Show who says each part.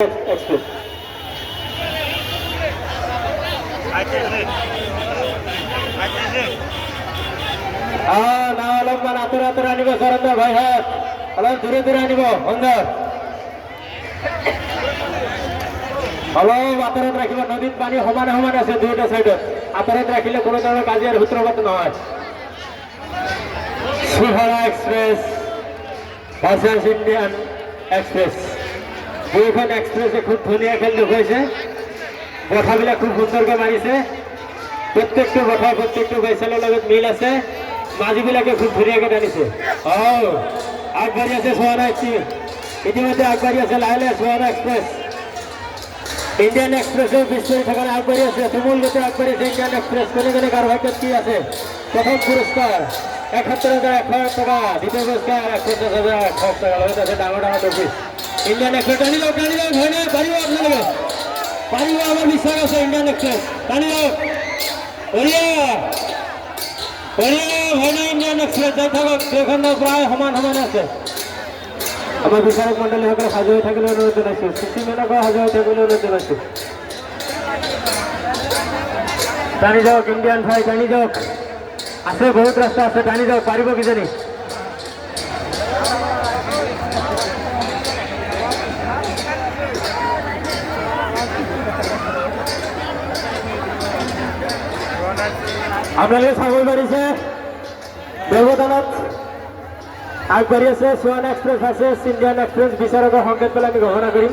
Speaker 1: Express. না অলপমান আতর আতর আনিব সরন্দর ভাই হাত অলপ দূরে দূরে আনিব বন্ধর অলপ আতরত রাখিব নদীত পানী সমানে সমানে আছে দুইটা সাইডত আতরত রাখিলে কোনো ধরনের কাজিয়ার সূত্রপাত নহয় সুহারা এক্সপ্রেস ভার্সেস ইন্ডিয়ান এক্সপ্রেস দুইখন এক্সপ্রেসে খুব ধুনীয়া খেল দেখুৱাইছে বঠাবিলাক খুব সুন্দৰকৈ মাৰিছে প্ৰত্যেকটো বঠা প্ৰত্যেকটো বাইচালৰ লগত মিল আছে মাঝিবিলাকে খুব ধুনীয়াকৈ টানিছে আগবাঢ়ি আছে সুহানা এক্সপ্ৰেছ ইতিমধ্যে আগবাঢ়ি আছে লাহে লাহে সুহানা এক্সপ্ৰেছ ইণ্ডিয়ান এক্সপ্ৰেছৰ পিছপৰি থকা আগবাঢ়ি আছে তুমুল গতিত আগবাঢ়ি আছে ইণ্ডিয়ান এক্সপ্ৰেছ কোনে কোনে কাৰ ভাগ্যত কি আছে প্ৰথম পুৰস্কাৰ ৭১,১০০ টকা দ্বিতীয় পুৰস্কাৰ ৫১,১০০ টকা লগত আছে ডাঙৰ ডাঙৰ ট্ৰফি ইণ্ডিয়ান এক্সপ্ৰেছ টানি লওক হয় নাই পাৰিব আপোনালোকে পাৰিব আমাৰ বিশ্বাস আছে ইণ্ডিয়ান এক্সপ্ৰেছ টানি লওক হয় নাই ইণ্ডিয়ান এক্সপ্ৰেছ যাই থাকক দুয়োখন প্ৰায় সমান সমান আছে আমাৰ বিচাৰক মণ্ডলীসকলে সাজু হৈ থাকিলে অনুৰোধ জনাইছোঁ চিচিমেনকো সাজু হৈ থাকিবলৈ অনুৰোধ জনাইছোঁ টানি যাওক ইণ্ডিয়ান ভাই টানি যাওক আছে বহুত ৰাস্তা আছে টানি যাওক পাৰিব কিজানি আপোনালোকে চাব পাৰিছে ব্যৱধানত আগবাঢ়ি আছে সুহানা এক্সপ্ৰেছ আছে ইণ্ডিয়ান এক্সপ্ৰেছ বিচাৰকৰ সংকেত পেলাই আমি ঘোষণা কৰিম